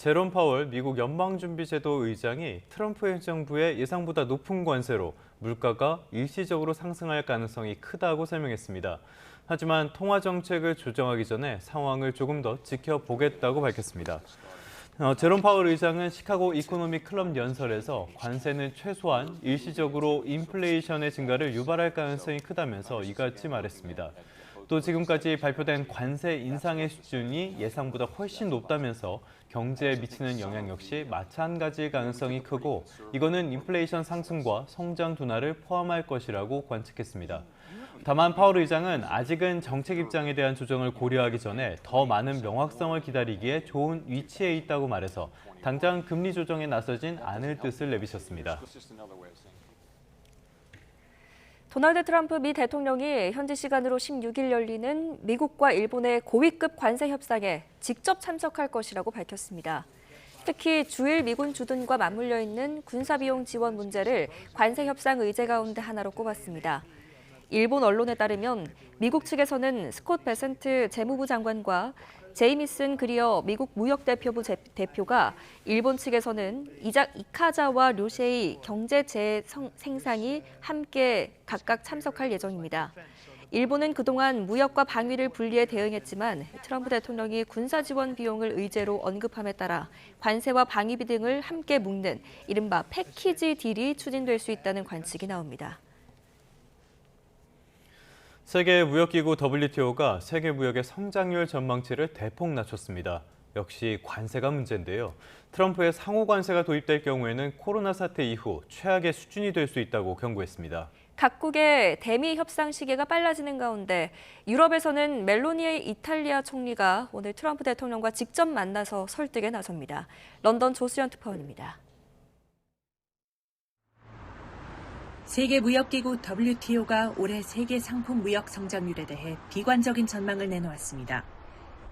제롬 파월 미국 연방준비제도 의장이 트럼프 행정부의 예상보다 높은 관세로 물가가 일시적으로 상승할 가능성이 크다고 설명했습니다. 하지만 통화 정책을 조정하기 전에 상황을 조금 더 지켜보겠다고 밝혔습니다. 제롬 파월 의장은 시카고 이코노믹 클럽 연설에서 관세는 최소한 일시적으로 인플레이션의 증가를 유발할 가능성이 크다면서 이같이 말했습니다. 또 지금까지 발표된 관세 인상의 수준이 예상보다 훨씬 높다면서 경제에 미치는 영향 역시 마찬가지일 가능성이 크고 이거는 인플레이션 상승과 성장 둔화를 포함할 것이라고 관측했습니다. 다만 파월 의장은 아직은 정책 입장에 대한 조정을 고려하기 전에 더 많은 명확성을 기다리기에 좋은 위치에 있다고 말해서 당장 금리 조정에 나서진 않을 뜻을 내비쳤습니다. 도널드 트럼프 미 대통령이 현지 시간으로 16일 열리는 미국과 일본의 고위급 관세 협상에 직접 참석할 것이라고 밝혔습니다. 특히 주일 미군 주둔과 맞물려 있는 군사비용 지원 문제를 관세 협상 의제 가운데 하나로 꼽았습니다. 일본 언론에 따르면 미국 측에서는 스콧 베센트 재무부 장관과 제이미슨 그리어 미국 무역대표부 대표가 일본 측에서는 이카자와 류셰이 경제재생상이 함께 각각 참석할 예정입니다. 일본은 그동안 무역과 방위를 분리해 대응했지만 트럼프 대통령이 군사 지원 비용을 의제로 언급함에 따라 관세와 방위비 등을 함께 묶는 이른바 패키지 딜이 추진될 수 있다는 관측이 나옵니다. 세계무역기구 WTO가 세계 무역의 성장률 전망치를 대폭 낮췄습니다. 역시 관세가 문제인데요. 트럼프의 상호 관세가 도입될 경우에는 코로나 사태 이후 최악의 수준이 될 수 있다고 경고했습니다. 각국의 대미 협상 시기가 빨라지는 가운데 유럽에서는 멜로니 이탈리아 총리가 오늘 트럼프 대통령과 직접 만나서 설득에 나섭니다. 런던 조수연 특파원입니다. 세계무역기구 WTO가 올해 세계 상품 무역 성장률에 대해 비관적인 전망을 내놓았습니다.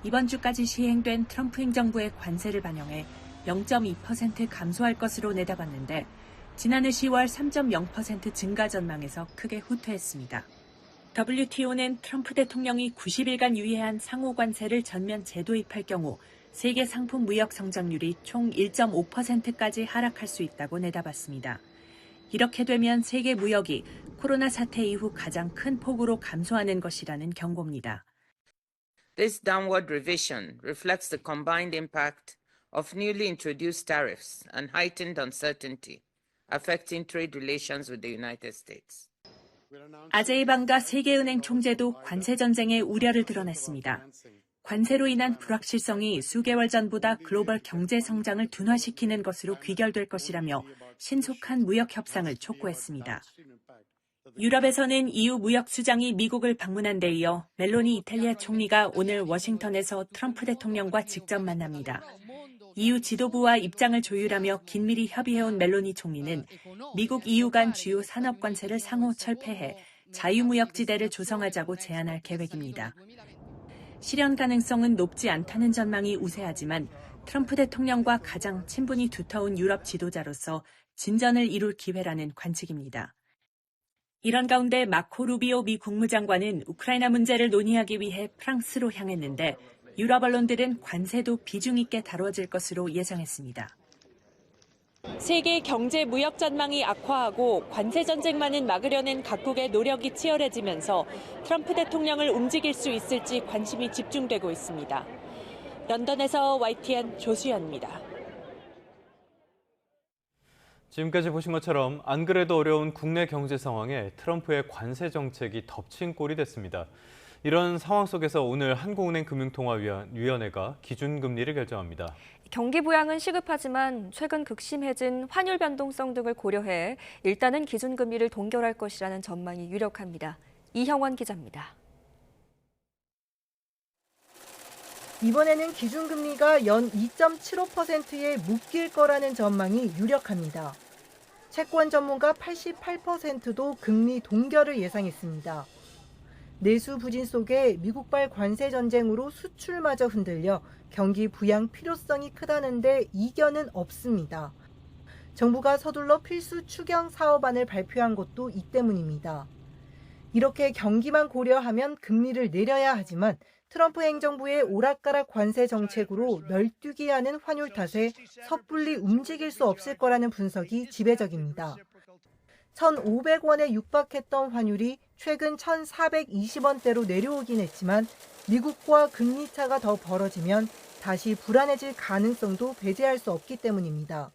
이번 주까지 시행된 트럼프 행정부의 관세를 반영해 0.2% 감소할 것으로 내다봤는데 지난해 10월 3.0% 증가 전망에서 크게 후퇴했습니다. WTO는 트럼프 대통령이 90일간 유예한 상호 관세를 전면 재도입할 경우 세계 상품 무역 성장률이 총 1.5%까지 하락할 수 있다고 내다봤습니다. 이렇게 되면 세계 무역이 코로나 사태 이후 가장 큰 폭으로 감소하는 것이라는 경고입니다. This downward revision reflects the combined impact of newly introduced tariffs and heightened uncertainty affecting trade relations with the United States. 아제이 방가 세계은행 총재도 관세 전쟁의 우려를 드러냈습니다. 관세로 인한 불확실성이 수개월 전보다 글로벌 경제 성장을 둔화시키는 것으로 귀결될 것이라며 신속한 무역 협상을 촉구했습니다. 유럽에서는 EU 무역수장이 미국을 방문한 데 이어 멜로니 이탈리아 총리가 오늘 워싱턴에서 트럼프 대통령과 직접 만납니다. EU 지도부와 입장을 조율하며 긴밀히 협의해온 멜로니 총리는 미국 EU 간 주요 산업 관세를 상호 철폐해 자유무역지대를 조성하자고 제안할 계획입니다. 실현 가능성은 높지 않다는 전망이 우세하지만 트럼프 대통령과 가장 친분이 두터운 유럽 지도자로서 진전을 이룰 기회라는 관측입니다. 이런 가운데 마코 루비오 미 국무장관은 우크라이나 문제를 논의하기 위해 프랑스로 향했는데 유럽 언론들은 관세도 비중 있게 다뤄질 것으로 예상했습니다. 세계 경제 무역 전망이 악화하고 관세 전쟁만은 막으려는 각국의 노력이 치열해지면서 트럼프 대통령을 움직일 수 있을지 관심이 집중되고 있습니다. 런던에서 YTN 조수연입니다. 지금까지 보신 것처럼 안 그래도 어려운 국내 경제 상황에 트럼프의 관세 정책이 덮친 꼴이 됐습니다. 이런 상황 속에서 오늘 한국은행금융통화위원회가 기준금리를 결정합니다. 경기 부양은 시급하지만 최근 극심해진 환율 변동성 등을 고려해 일단은 기준금리를 동결할 것이라는 전망이 유력합니다. 이형원 기자입니다. 이번에는 기준금리가 연 2.75%에 묶일 거라는 전망이 유력합니다. 채권 전문가 88%도 금리 동결을 예상했습니다. 내수 부진 속에 미국발 관세 전쟁으로 수출마저 흔들려 경기 부양 필요성이 크다는데 이견은 없습니다. 정부가 서둘러 필수 추경 사업안을 발표한 것도 이 때문입니다. 이렇게 경기만 고려하면 금리를 내려야 하지만 트럼프 행정부의 오락가락 관세 정책으로 널뛰게 하는 환율 탓에 섣불리 움직일 수 없을 거라는 분석이 지배적입니다. 1,500원에 육박했던 환율이 최근 1,420원대로 내려오긴 했지만 미국과 금리 차가 더 벌어지면 다시 불안해질 가능성도 배제할 수 없기 때문입니다.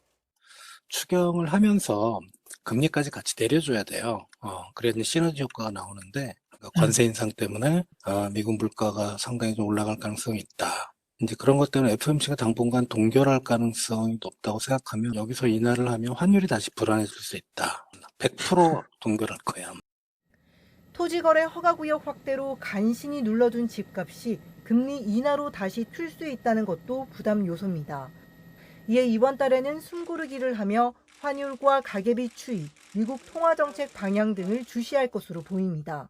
추경을 하면서 금리까지 같이 내려줘야 돼요. 그래야 이제 시너지 효과가 나오는데 관세 인상 때문에 미국 물가가 상당히 좀 올라갈 가능성이 있다. 이제 그런 것 때문에 FOMC가 당분간 동결할 가능성이 높다고 생각하면 여기서 인하를 하면 환율이 다시 불안해질 수 있다. 100% 동결할 거야. 토지거래 허가구역 확대로 간신히 눌러둔 집값이 금리 인하로 다시 튈 수 있다는 것도 부담 요소입니다. 이에 이번 달에는 숨고르기를 하며 환율과 가계비 추이, 미국 통화정책 방향 등을 주시할 것으로 보입니다.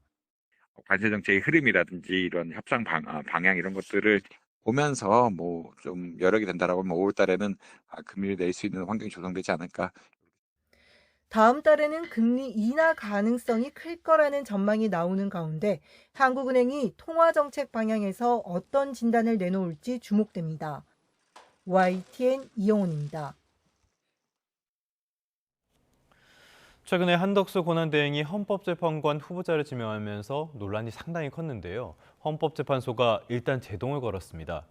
관세 정책의 흐름이라든지 이런 협상 방향 이런 것들을 보면서 뭐 좀 여력이 된다라고 하면 5월 달에는 금리를 낼 수 있는 환경이 조성되지 않을까. 다음 달에는 금리 인하 가능성이 클 거라는 전망이 나오는 가운데 한국은행이 통화정책 방향에서 어떤 진단을 내놓을지 주목됩니다. YTN 이영훈입니다. 최근에 한덕수 권한대행이 헌법재판관 후보자를 지명하면서 논란이 상당히 컸는데요. 헌법재판소가 일단 제동을 걸었습니다.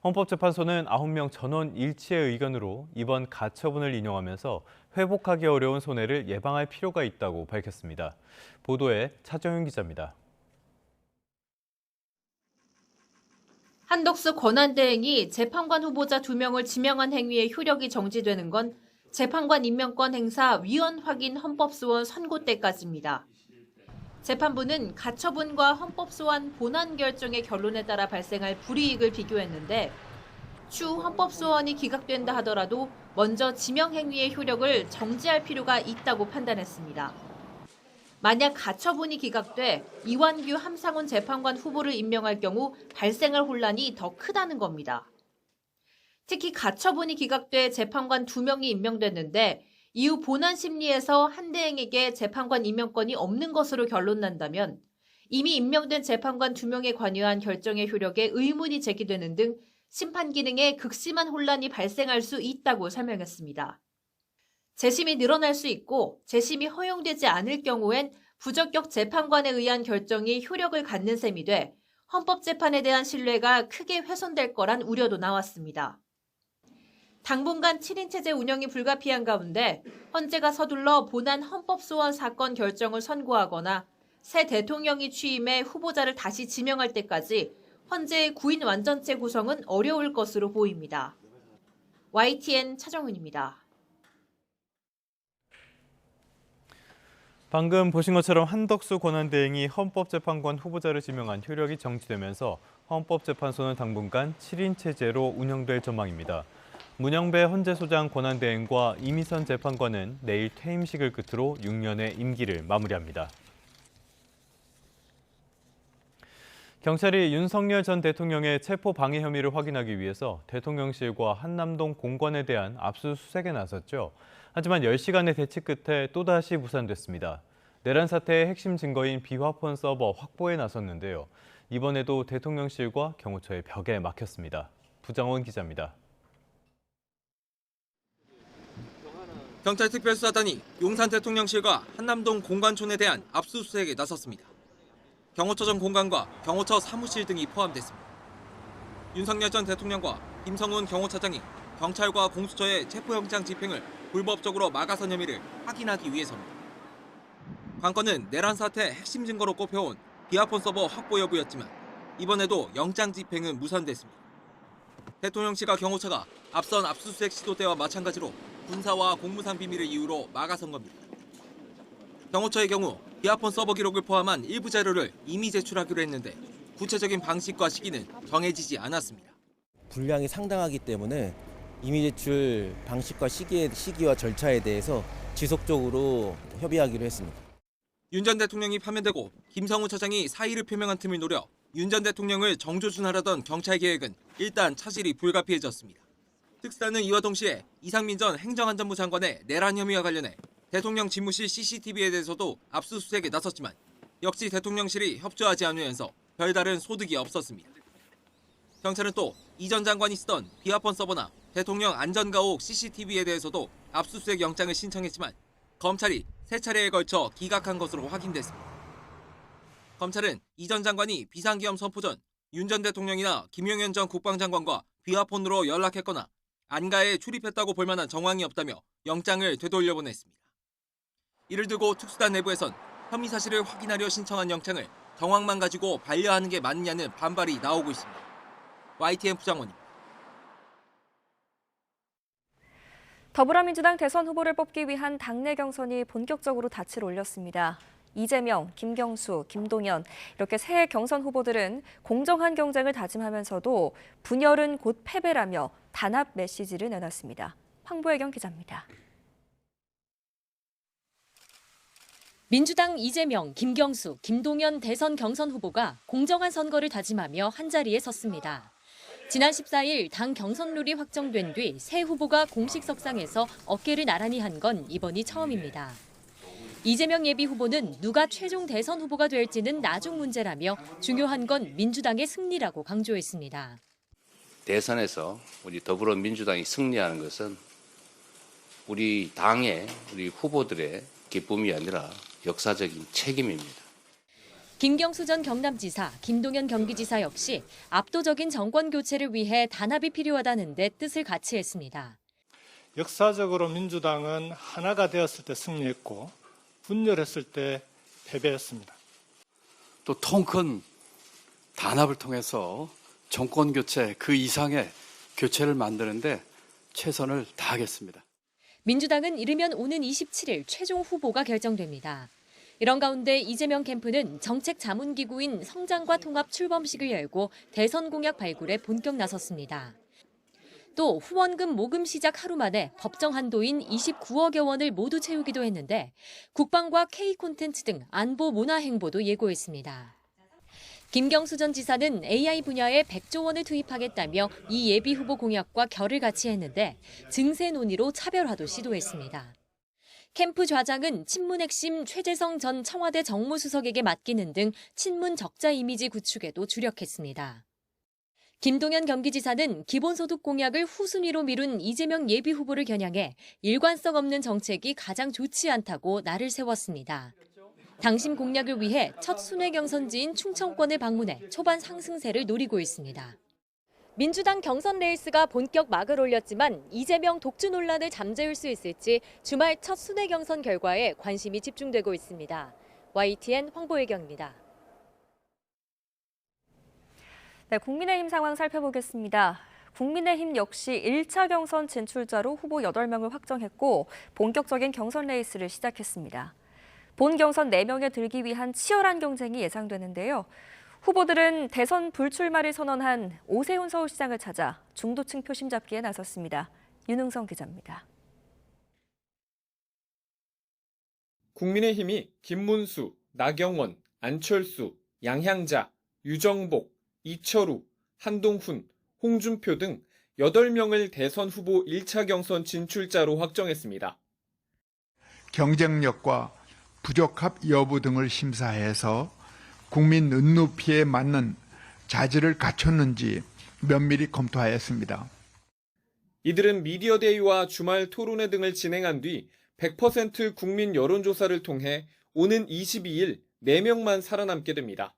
헌법재판소는 9명 전원 일치의 의견으로 이번 가처분을 인용하면서 회복하기 어려운 손해를 예방할 필요가 있다고 밝혔습니다. 보도에 차정윤 기자입니다. 한덕수 권한대행이 재판관 후보자 2명을 지명한 행위의 효력이 정지되는 건 재판관 임명권 행사 위헌 확인 헌법소원 선고 때까지입니다. 재판부는 가처분과 헌법소원 본안 결정의 결론에 따라 발생할 불이익을 비교했는데 추후 헌법소원이 기각된다 하더라도 먼저 지명 행위의 효력을 정지할 필요가 있다고 판단했습니다. 만약 가처분이 기각돼 이완규 함상훈 재판관 후보를 임명할 경우 발생할 혼란이 더 크다는 겁니다. 특히 가처분이 기각돼 재판관 2명이 임명됐는데 이후 본안 심리에서 한대행에게 재판관 임명권이 없는 것으로 결론난다면 이미 임명된 재판관 2명에 관여한 결정의 효력에 의문이 제기되는 등 심판 기능에 극심한 혼란이 발생할 수 있다고 설명했습니다. 재심이 늘어날 수 있고 재심이 허용되지 않을 경우엔 부적격 재판관에 의한 결정이 효력을 갖는 셈이 돼 헌법재판에 대한 신뢰가 크게 훼손될 거란 우려도 나왔습니다. 당분간 7인 체제 운영이 불가피한 가운데 헌재가 서둘러 본안 헌법소원 사건 결정을 선고하거나 새 대통령이 취임해 후보자를 다시 지명할 때까지 헌재의 9인 완전체 구성은 어려울 것으로 보입니다. YTN 차정훈입니다. 방금 보신 것처럼 한덕수 권한대행이 헌법재판관 후보자를 지명한 효력이 정지되면서 헌법재판소는 당분간 7인 체제로 운영될 전망입니다. 문영배 헌재소장 권한대행과 이미선 재판관은 내일 퇴임식을 끝으로 6년의 임기를 마무리합니다. 경찰이 윤석열 전 대통령의 체포 방해 혐의를 확인하기 위해서 대통령실과 한남동 공관에 대한 압수수색에 나섰죠. 하지만 10시간의 대치 끝에 또다시 무산됐습니다. 내란 사태의 핵심 증거인 비화폰 서버 확보에 나섰는데요. 이번에도 대통령실과 경호처의 벽에 막혔습니다. 부장원 기자입니다. 경찰특별수사단이 용산 대통령실과 한남동 공관촌에 대한 압수수색에 나섰습니다. 경호처 전 공관과 경호처 사무실 등이 포함됐습니다. 윤석열 전 대통령과 김성훈 경호차장이 경찰과 공수처의 체포영장 집행을 불법적으로 막아선 혐의를 확인하기 위해서입니다. 관건은 내란 사태 핵심 증거로 꼽혀온 비화폰 서버 확보 여부였지만 이번에도 영장 집행은 무산됐습니다. 대통령실과 경호처가 앞선 압수수색 시도 때와 마찬가지로 군사와 공무상 비밀을 이유로 막아선 겁니다. 경호처의 경우 비화폰 서버 기록을 포함한 일부 자료를 이미 제출하기로 했는데 구체적인 방식과 시기는 정해지지 않았습니다. 분량이 상당하기 때문에 이미 제출 방식과 시기와 절차에 대해서 지속적으로 협의하기로 했습니다. 윤 전 대통령이 파면되고 김성우 차장이 사의를 표명한 틈을 노려 윤 전 대통령을 정조준하려던 경찰 계획은 일단 차질이 불가피해졌습니다. 특사는 이와 동시에 이상민 전 행정안전부 장관의 내란 혐의와 관련해 대통령 집무실 CCTV에 대해서도 압수수색에 나섰지만 역시 대통령실이 협조하지 않으면서 별다른 소득이 없었습니다. 경찰은 또 이 전 장관이 쓰던 비화폰 서버나 대통령 안전가옥 CCTV에 대해서도 압수수색 영장을 신청했지만 검찰이 3차례에 걸쳐 기각한 것으로 확인됐습니다. 검찰은 이 전 장관이 비상계엄 선포 전 윤 전 대통령이나 김용현 전 국방장관과 비화폰으로 연락했거나 안가에 출입했다고 볼 만한 정황이 없다며 영장을 되돌려보냈습니다. 이를 두고 특수단 내부에선 혐의 사실을 확인하려 신청한 영장을 정황만 가지고 반려하는 게 맞느냐는 반발이 나오고 있습니다. YTN 부장원입니다. 더불어민주당 대선 후보를 뽑기 위한 당내 경선이 본격적으로 닻을 올렸습니다. 이재명, 김경수, 김동연 이렇게 세 경선 후보들은 공정한 경쟁을 다짐하면서도 분열은 곧 패배라며 단합 메시지를 내놨습니다. 황보혜경 기자입니다. 민주당 이재명, 김경수, 김동연 대선 경선 후보가 공정한 선거를 다짐하며 한자리에 섰습니다. 지난 14일 당 경선 룰이 확정된 뒤 새 후보가 공식 석상에서 어깨를 나란히 한 건 이번이 처음입니다. 이재명 예비 후보는 누가 최종 대선 후보가 될지는 나중 문제라며 중요한 건 민주당의 승리라고 강조했습니다. 대선에서 우리 더불어민주당이 승리하는 것은 우리 당의 우리 후보들의 기쁨이 아니라 역사적인 책임입니다. 김경수 전 경남지사, 김동연 경기지사 역시 압도적인 정권 교체를 위해 단합이 필요하다는 데 뜻을 같이 했습니다. 역사적으로 민주당은 하나가 되었을 때 승리했고 분열했을 때 패배했습니다. 또 통 큰 단합을 통해서 정권 교체 그 이상의 교체를 만드는데 최선을 다하겠습니다. 민주당은 이르면 오는 27일 최종 후보가 결정됩니다. 이런 가운데 이재명 캠프는 정책 자문기구인 성장과 통합 출범식을 열고 대선 공약 발굴에 본격 나섰습니다. 또 후원금 모금 시작 하루 만에 법정 한도인 29억여 원을 모두 채우기도 했는데 국방과 K 콘텐츠 등 안보 문화 행보도 예고했습니다. 김경수 전 지사는 AI 분야에 100조 원을 투입하겠다며 이 예비 후보 공약과 결을 같이 했는데 증세 논의로 차별화도 시도했습니다. 캠프 좌장은 친문 핵심 최재성 전 청와대 정무수석에게 맡기는 등 친문 적자 이미지 구축에도 주력했습니다. 김동연 경기지사는 기본소득 공약을 후순위로 미룬 이재명 예비 후보를 겨냥해 일관성 없는 정책이 가장 좋지 않다고 날을 세웠습니다. 당심 공약을 위해 첫 순회 경선지인 충청권을 방문해 초반 상승세를 노리고 있습니다. 민주당 경선 레이스가 본격 막을 올렸지만 이재명 독주 논란을 잠재울 수 있을지 주말 첫 순회 경선 결과에 관심이 집중되고 있습니다. YTN 황보혜경입니다. 네, 국민의힘 상황 살펴보겠습니다. 국민의힘 역시 1차 경선 진출자로 후보 8명을 확정했고 본격적인 경선 레이스를 시작했습니다. 본 경선 4명에 들기 위한 치열한 경쟁이 예상되는데요. 후보들은 대선 불출마를 선언한 오세훈 서울시장을 찾아 중도층 표심 잡기에 나섰습니다. 윤흥성 기자입니다. 국민의힘이 김문수, 나경원, 안철수, 양향자, 유정복, 이철우, 한동훈, 홍준표 등 8명을 대선 후보 1차 경선 진출자로 확정했습니다. 경쟁력과 부적합 여부 등을 심사해서 국민 눈높이에 맞는 자질을 갖췄는지 면밀히 검토하였습니다. 이들은 미디어 데이와 주말 토론회 등을 진행한 뒤 100% 국민 여론조사를 통해 오는 22일 4명만 살아남게 됩니다.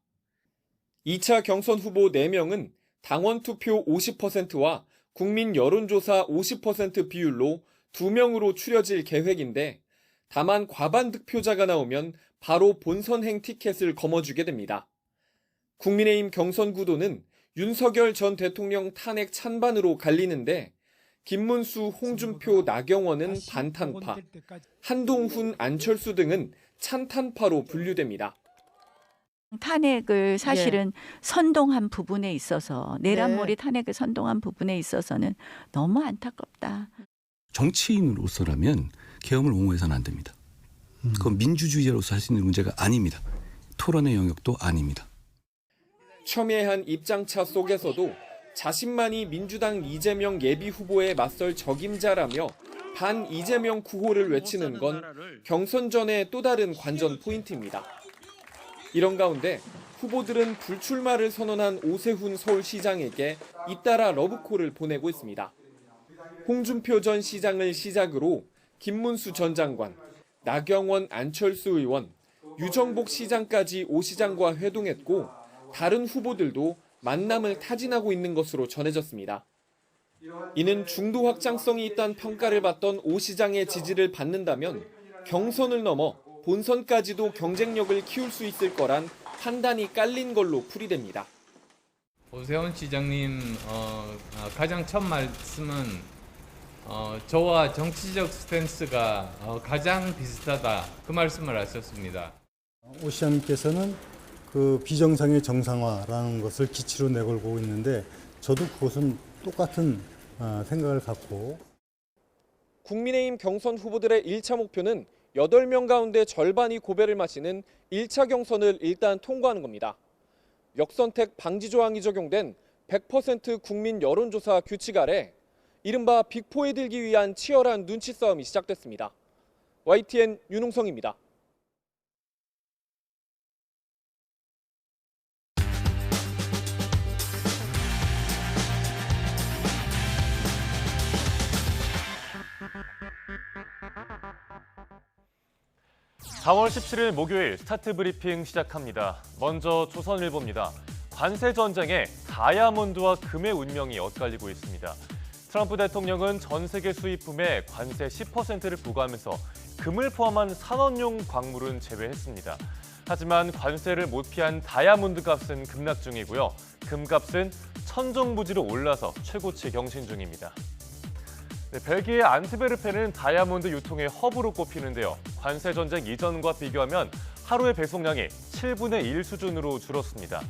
2차 경선 후보 4명은 당원 투표 50%와 국민 여론조사 50% 비율로 2명으로 추려질 계획인데 다만 과반 득표자가 나오면 바로 본선행 티켓을 거머쥐게 됩니다. 국민의힘 경선 구도는 윤석열 전 대통령 탄핵 찬반으로 갈리는데 김문수, 홍준표, 나경원은 반탄파, 한동훈, 안철수 등은 찬탄파로 분류됩니다. 탄핵을 사실은 선동한 부분에 있어서 내란몰이 탄핵을 선동한 부분에 있어서는 너무 안타깝다. 정치인으로서라면 계엄을 옹호해서는 안 됩니다. 그건 민주주의자로서 할 수 있는 문제가 아닙니다. 토론의 영역도 아닙니다. 첨예한 입장차 속에서도 자신만이 민주당 이재명 예비 후보에 맞설 적임자라며 반 이재명 구호를 외치는 건 경선 전의 또 다른 관전 포인트입니다. 이런 가운데 후보들은 불출마를 선언한 오세훈 서울시장에게 잇따라 러브콜을 보내고 있습니다. 홍준표 전 시장을 시작으로 김문수 전 장관, 나경원 안철수 의원, 유정복 시장까지 오 시장과 회동했고 다른 후보들도 만남을 타진하고 있는 것으로 전해졌습니다. 이는 중도 확장성이 있다는 평가를 받던 오 시장의 지지를 받는다면 경선을 넘어 본선까지도 경쟁력을 키울 수 있을 거란 판단이 깔린 걸로 풀이됩니다. 오세훈 시장님 가장 첫 말씀은 저와 정치적 스탠스가 가장 비슷하다 그 말씀을 하셨습니다. 오 시장님께서는 그 비정상의 정상화라는 것을 기치로 내걸고 있는데 저도 그것은 똑같은 생각을 갖고 국민의힘 경선 후보들의 1차 목표는 8명 가운데 절반이 고배를 마시는 1차 경선을 일단 통과하는 겁니다. 역선택 방지 조항이 적용된 100% 국민 여론조사 규칙 아래 이른바 빅4에 들기 위한 치열한 눈치 싸움이 시작됐습니다. YTN 윤홍성입니다. (4월 17일) 목요일 스타트 브리핑 시작합니다. 먼저 조선일보입니다. 관세 전쟁에 다이아몬드와 금의 운명이 엇갈리고 있습니다. 트럼프 대통령은 전 세계 수입품에 관세 10%를 부과하면서 금을 포함한 산업용 광물은 제외했습니다. 하지만 관세를 못 피한 다이아몬드 값은 급락 중이고요. 금 값은 천정부지로 올라서 최고치 경신 중입니다. 벨기에 안트베르펜은 다이아몬드 유통의 허브로 꼽히는데요. 관세 전쟁 이전과 비교하면 하루의 배송량이 7분의 1 수준으로 줄었습니다.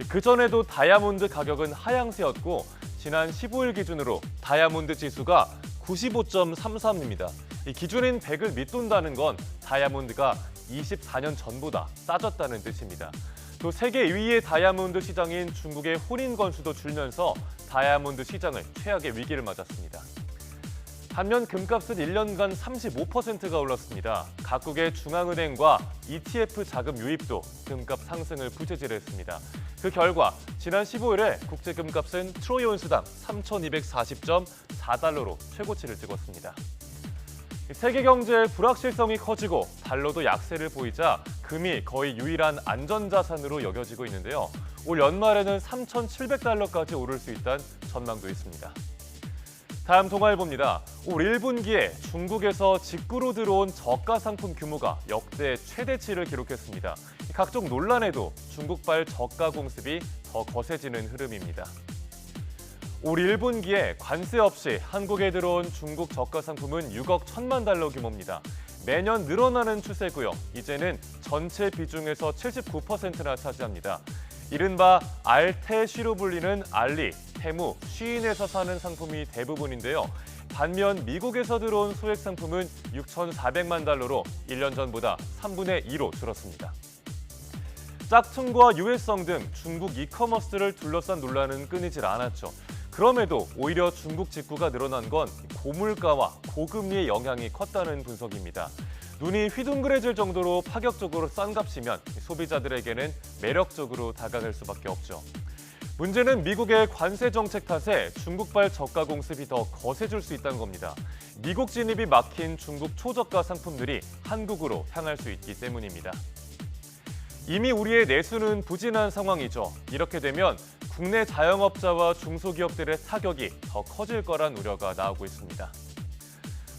그전에도 다이아몬드 가격은 하향세였고 지난 15일 기준으로 다이아몬드 지수가 95.33입니다. 이 기준인 100을 밑돈다는 건 다이아몬드가 24년 전보다 싸졌다는 뜻입니다. 또 세계 2위의 다이아몬드 시장인 중국의 혼인 건수도 줄면서 다이아몬드 시장은 최악의 위기를 맞았습니다. 반면 금값은 1년간 35%가 올랐습니다. 각국의 중앙은행과 ETF 자금 유입도 금값 상승을 부채질했습니다. 그 결과 지난 15일에 국제금값은 트로이 온스당 3,240.4달러로 최고치를 찍었습니다. 세계 경제의 불확실성이 커지고 달러도 약세를 보이자 금이 거의 유일한 안전자산으로 여겨지고 있는데요. 올 연말에는 3,700달러까지 오를 수 있다는 전망도 있습니다. 다음 동아일보입니다. 올 1분기에 중국에서 직구로 들어온 저가 상품 규모가 역대 최대치를 기록했습니다. 각종 논란에도 중국발 저가 공습이 더 거세지는 흐름입니다. 올 1분기에 관세 없이 한국에 들어온 중국 저가 상품은 6억 1천만 달러 규모입니다. 매년 늘어나는 추세고요. 이제는 전체 비중에서 79%나 차지합니다. 이른바 알테쉬로 불리는 알리, 테무, 쉬인에서 사는 상품이 대부분인데요. 반면 미국에서 들어온 소액 상품은 6,400만 달러로 1년 전보다 3분의 2로 줄었습니다. 짝퉁과 유해성 등 중국 이커머스를 둘러싼 논란은 끊이질 않았죠. 그럼에도 오히려 중국 직구가 늘어난 건 고물가와 고금리의 영향이 컸다는 분석입니다. 눈이 휘둥그레질 정도로 파격적으로 싼 값이면 소비자들에게는 매력적으로 다가갈 수밖에 없죠. 문제는 미국의 관세 정책 탓에 중국발 저가 공습이 더 거세질 수 있다는 겁니다. 미국 진입이 막힌 중국 초저가 상품들이 한국으로 향할 수 있기 때문입니다. 이미 우리의 내수는 부진한 상황이죠. 이렇게 되면 국내 자영업자와 중소기업들의 타격이 더 커질 거란 우려가 나오고 있습니다.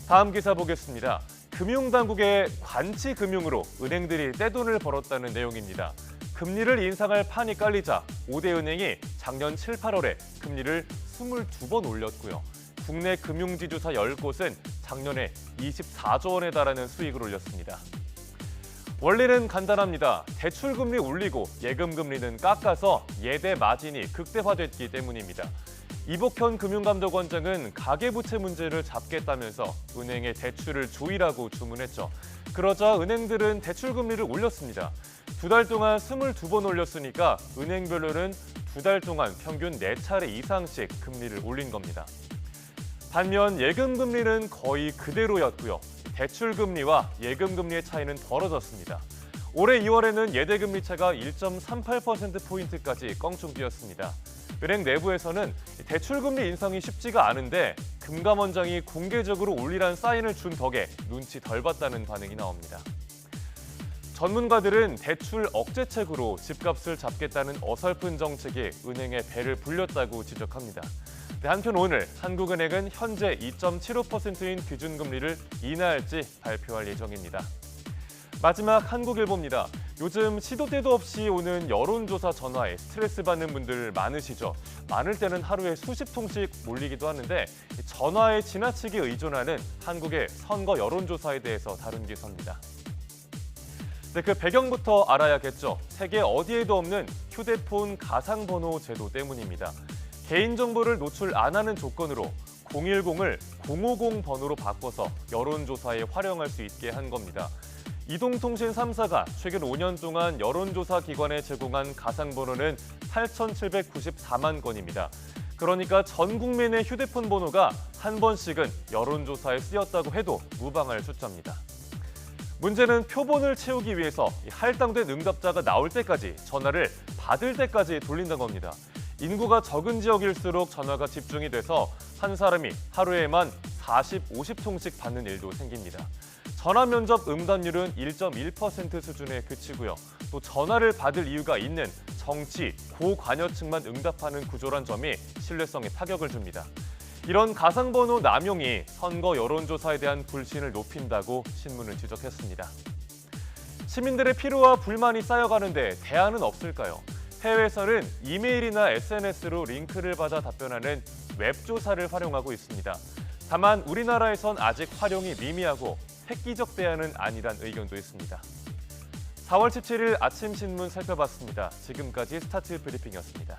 다음 기사 보겠습니다. 금융당국의 관치금융으로 은행들이 떼돈을 벌었다는 내용입니다. 금리를 인상할 판이 깔리자 5대 은행이 작년 7, 8월에 금리를 22번 올렸고요. 국내 금융지주사 10곳은 작년에 24조 원에 달하는 수익을 올렸습니다. 원리는 간단합니다. 대출금리 올리고 예금금리는 깎아서 예대 마진이 극대화됐기 때문입니다. 이복현 금융감독원장은 가계부채 문제를 잡겠다면서 은행의 대출을 조이라고 주문했죠. 그러자 은행들은 대출금리를 올렸습니다. 2달 동안 22번 올렸으니까 은행별로는 2달 동안 평균 4차례 이상씩 금리를 올린 겁니다. 반면 예금금리는 거의 그대로였고요. 대출금리와 예금금리의 차이는 벌어졌습니다. 올해 2월에는 예대금리차가 1.38%포인트까지 껑충 뛰었습니다. 은행 내부에서는 대출금리 인상이 쉽지가 않은데 금감원장이 공개적으로 올리란 사인을 준 덕에 눈치 덜 봤다는 반응이 나옵니다. 전문가들은 대출 억제책으로 집값을 잡겠다는 어설픈 정책이 은행의 배를 불렸다고 지적합니다. 한편 오늘 한국은행은 현재 2.75%인 기준금리를 인하할지 발표할 예정입니다. 마지막 한국일보입니다. 요즘 시도 때도 없이 오는 여론조사 전화에 스트레스 받는 분들 많으시죠? 많을 때는 하루에 수십 통씩 몰리기도 하는데 전화에 지나치게 의존하는 한국의 선거 여론조사에 대해서 다룬 기사입니다. 네, 그 배경부터 알아야겠죠. 세계 어디에도 없는 휴대폰 가상번호 제도 때문입니다. 개인정보를 노출 안 하는 조건으로 010을 050 번호로 바꿔서 여론조사에 활용할 수 있게 한 겁니다. 이동통신 3사가 최근 5년 동안 여론조사 기관에 제공한 가상번호는 8,794만 건입니다. 그러니까 전 국민의 휴대폰 번호가 한 번씩은 여론조사에 쓰였다고 해도 무방할 숫자입니다. 문제는 표본을 채우기 위해서 할당된 응답자가 나올 때까지 전화를 받을 때까지 돌린다는 겁니다. 인구가 적은 지역일수록 전화가 집중이 돼서 한 사람이 하루에만 40, 50통씩 받는 일도 생깁니다. 전화 면접 응답률은 1.1% 수준에 그치고요. 또 전화를 받을 이유가 있는 정치, 고관여층만 응답하는 구조란 점이 신뢰성에 타격을 줍니다. 이런 가상번호 남용이 선거 여론조사에 대한 불신을 높인다고 신문은 지적했습니다. 시민들의 피로와 불만이 쌓여가는데 대안은 없을까요? 해외에서는 이메일이나 SNS로 링크를 받아 답변하는 웹조사를 활용하고 있습니다. 다만 우리나라에선 아직 활용이 미미하고 획기적 대안은 아니란 의견도 있습니다. 4월 17일 아침 신문 살펴봤습니다. 지금까지 스타트 브리핑이었습니다.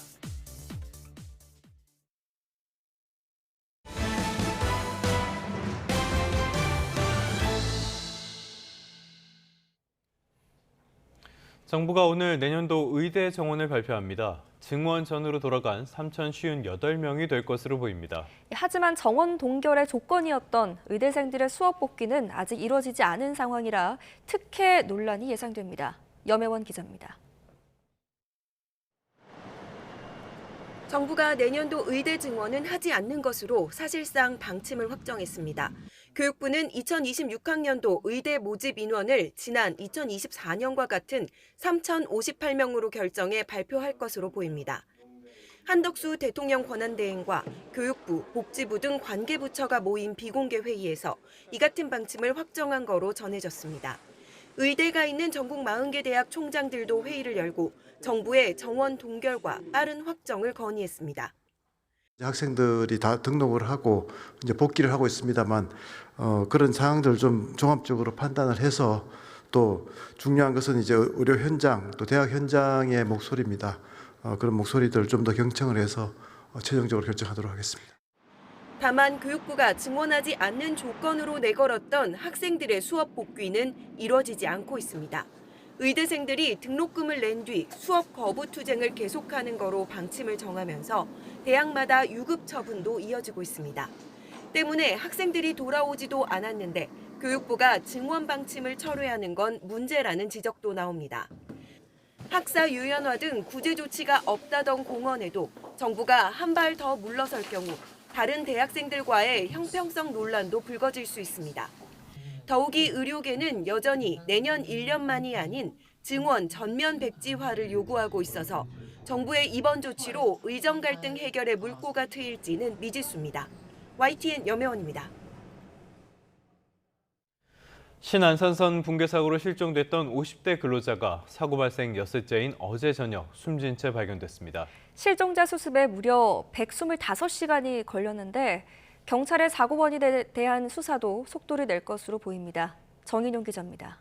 정부가 오늘 내년도 의대 정원을 발표합니다. 증원 전으로 돌아간 3,058명이 될 것으로 보입니다. 하지만 정원 동결의 조건이었던 의대생들의 수업 복귀는 아직 이루어지지 않은 상황이라 특혜 논란이 예상됩니다. 염혜원 기자입니다. 정부가 내년도 의대 증원은 하지 않는 것으로 사실상 방침을 확정했습니다. 교육부는 2026학년도 의대 모집 인원을 지난 2024년과 같은 3,058명으로 결정해 발표할 것으로 보입니다. 한덕수 대통령 권한대행과 교육부, 복지부 등 관계부처가 모인 비공개 회의에서 이 같은 방침을 확정한 거로 전해졌습니다. 의대가 있는 전국 40개 대학 총장들도 회의를 열고 정부의 정원 동결과 빠른 확정을 건의했습니다. 학생들이 다 등록을 하고 이제 복귀를 하고 있습니다만 그런 상황들을 좀 종합적으로 판단을 해서 또 중요한 것은 이제 의료 현장 또 대학 현장의 목소리입니다. 그런 목소리들을 좀 더 경청을 해서 최종적으로 결정하도록 하겠습니다. 다만 교육부가 증원하지 않는 조건으로 내걸었던 학생들의 수업 복귀는 이뤄지지 않고 있습니다. 의대생들이 등록금을 낸 뒤 수업 거부 투쟁을 계속하는 거로 방침을 정하면서 대학마다 유급 처분도 이어지고 있습니다. 때문에 학생들이 돌아오지도 않았는데 교육부가 증원 방침을 철회하는 건 문제라는 지적도 나옵니다. 학사 유연화 등 구제 조치가 없다던 공원에도 정부가 한 발 더 물러설 경우 다른 대학생들과의 형평성 논란도 불거질 수 있습니다. 더욱이 의료계는 여전히 내년 1년만이 아닌 증원 전면 백지화를 요구하고 있어서 정부의 이번 조치로 의정 갈등 해결의 물꼬가 트일지는 미지수입니다. YTN 염혜원입니다. 신안산선 붕괴 사고로 실종됐던 50대 근로자가 사고 발생 엿새째인 어제 저녁 숨진 채 발견됐습니다. 실종자 수습에 무려 125시간이 걸렸는데 경찰의 사고 원인에 대한 수사도 속도를 낼 것으로 보입니다. 정인용 기자입니다.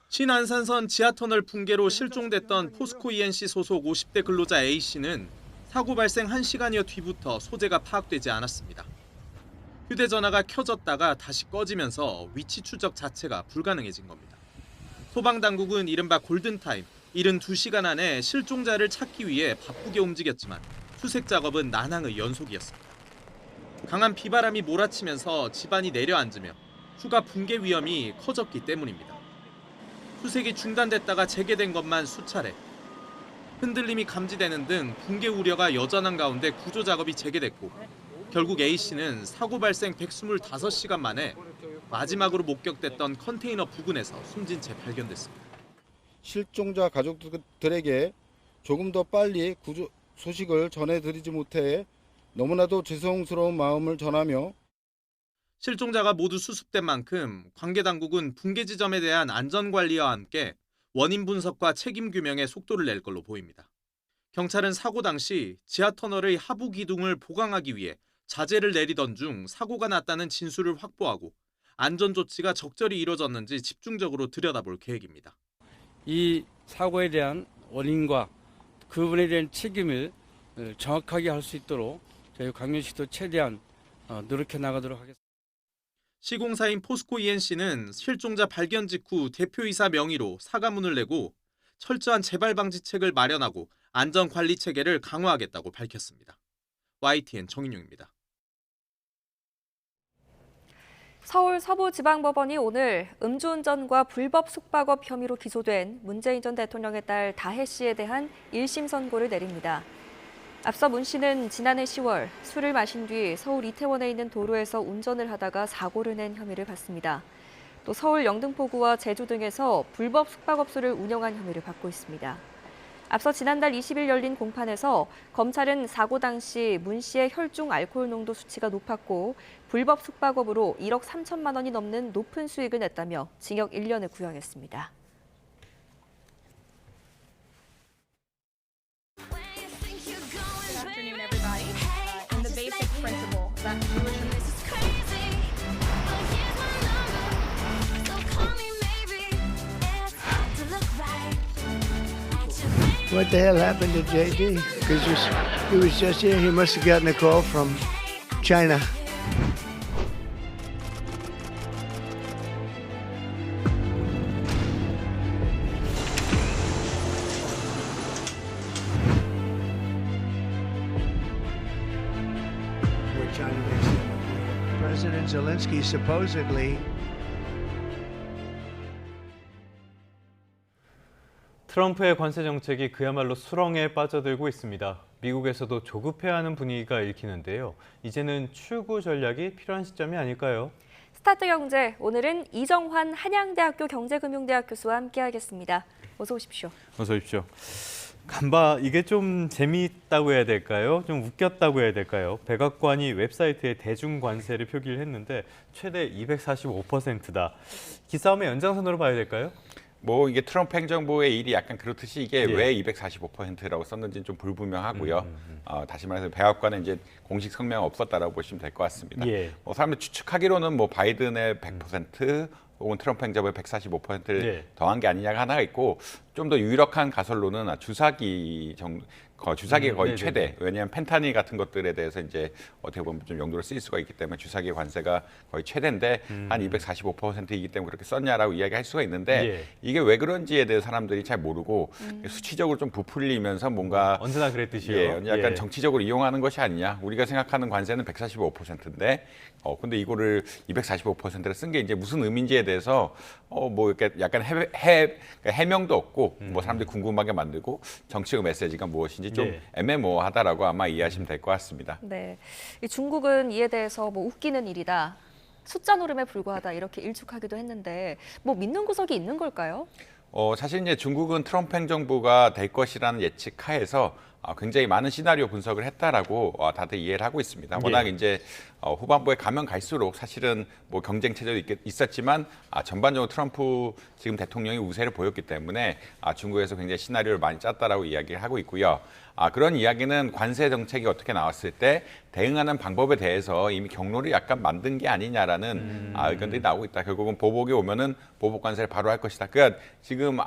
신안산선 지하터널 붕괴로 실종됐던 포스코 ENC 소속 50대 근로자 A씨는 사고 발생 1시간여 뒤부터 소재가 파악되지 않았습니다. 휴대전화가 켜졌다가 다시 꺼지면서 위치 추적 자체가 불가능해진 겁니다. 소방당국은 이른바 골든타임, 72시간 안에 실종자를 찾기 위해 바쁘게 움직였지만 수색 작업은 난항의 연속이었습니다. 강한 비바람이 몰아치면서 집안이 내려앉으며 추가 붕괴 위험이 커졌기 때문입니다. 수색이 중단됐다가 재개된 것만 수차례. 흔들림이 감지되는 등 붕괴 우려가 여전한 가운데 구조 작업이 재개됐고 결국 A씨는 사고 발생 125시간 만에 마지막으로 목격됐던 컨테이너 부근에서 숨진 채 발견됐습니다. 실종자 가족들에게 조금 더 빨리 구조 소식을 전해드리지 못해 너무나도 죄송스러운 마음을 전하며 실종자가 모두 수습된 만큼 관계 당국은 붕괴 지점에 대한 안전관리와 함께 원인 분석과 책임 규명에 속도를 낼 걸로 보입니다. 경찰은 사고 당시 지하터널의 하부 기둥을 보강하기 위해 자재를 내리던 중 사고가 났다는 진술을 확보하고 안전조치가 적절히 이뤄졌는지 집중적으로 들여다볼 계획입니다. 이 사고에 대한 원인과 그분에 대한 책임을 정확하게 할 수 있도록 저희 광명시도 최대한 노력해 나가도록 하겠습니다. 시공사인 포스코 ENC는 실종자 발견 직후 대표이사 명의로 사과문을 내고 철저한 재발 방지책을 마련하고 안전관리 체계를 강화하겠다고 밝혔습니다. YTN 정인용입니다. 서울 서부지방법원이 오늘 음주운전과 불법 숙박업 혐의로 기소된 문재인 전 대통령의 딸 다혜 씨에 대한 1심 선고를 내립니다. 앞서 문 씨는 지난해 10월 술을 마신 뒤 서울 이태원에 있는 도로에서 운전을 하다가 사고를 낸 혐의를 받습니다. 또 서울 영등포구와 제주 등에서 불법 숙박업소를 운영한 혐의를 받고 있습니다. 앞서 지난달 20일 열린 공판에서 검찰은 사고 당시 문 씨의 혈중 알코올 농도 수치가 높았고 불법 숙박업으로 1억 3천만 원이 넘는 높은 수익을 냈다며 징역 1년을 구형했습니다. What the hell happened to JD? Because he was just here. He must have gotten a call from China. Where China makes it. President Zelensky supposedly. 트럼프의 관세 정책이 그야말로 수렁에 빠져들고 있습니다. 미국에서도 조급해하는 분위기가 읽히는데요. 이제는 출구 전략이 필요한 시점이 아닐까요? 스타트 경제, 오늘은 이정환 한양대학교 경제금융대학 교수와 함께하겠습니다. 어서 오십시오. 어서 오십시오. 간바, 이게 좀 재미있다고 해야 될까요? 좀 웃겼다고 해야 될까요? 백악관이 웹사이트에 대중 관세를 표기를 했는데 최대 245%다. 기싸움의 연장선으로 봐야 될까요? 뭐 이게 트럼프 행정부의 일이 약간 그렇듯이 이게 예. 왜 245%라고 썼는지는 좀 불분명하고요. 다시 말해서 백악관에 이제 공식 성명 없었다라고 보시면 될 것 같습니다. 예. 뭐 사람들 추측하기로는 뭐 바이든의 100% 혹은 트럼프 행정부의 145%를 예. 더한 게 아니냐가 하나가 있고 좀 더 유력한 가설로는 주사기가 거의 네네네. 최대. 왜냐하면 펜타닐 같은 것들에 대해서 이제 어떻게 보면 좀 용도로 쓰일 수가 있기 때문에 주사기 관세가 거의 최대인데 한 245%이기 때문에 그렇게 썼냐라고 이야기할 수가 있는데 예. 이게 왜 그런지에 대해서 사람들이 잘 모르고 수치적으로 좀 부풀리면서 뭔가 언제나 그랬듯이요. 예, 약간 예. 정치적으로 이용하는 것이 아니냐. 우리가 생각하는 관세는 145%인데 근데 이거를 245%를 쓴 게 이제 무슨 의미인지에 대해서 뭐 이렇게 약간 해명도 없고 뭐 사람들이 궁금하게 만들고 정치적 메시지가 무엇인지 좀 네. 애매모호하다라고 아마 이해하시면 될 것 같습니다. 네, 이 중국은 이에 대해서 뭐 웃기는 일이다, 숫자 노름에 불과하다 이렇게 일축하기도 했는데 뭐 믿는 구석이 있는 걸까요? 사실 이제 중국은 트럼프 행정부가 될 것이라는 예측 하에서 굉장히 많은 시나리오 분석을 했다라고 다들 이해를 하고 있습니다. 워낙 이제 후반부에 가면 갈수록 사실은 뭐 경쟁 체제도 있었지만 전반적으로 트럼프 지금 대통령이 우세를 보였기 때문에 중국에서 굉장히 시나리오를 많이 짰다라고 이야기를 하고 있고요. 그런 이야기는 관세 정책이 어떻게 나왔을 때 대응하는 방법에 대해서 이미 경로를 약간 만든 게 아니냐라는 의견들이 나오고 있다. 결국은 보복이 오면은 보복 관세를 바로 할 것이다. 그러니까 지금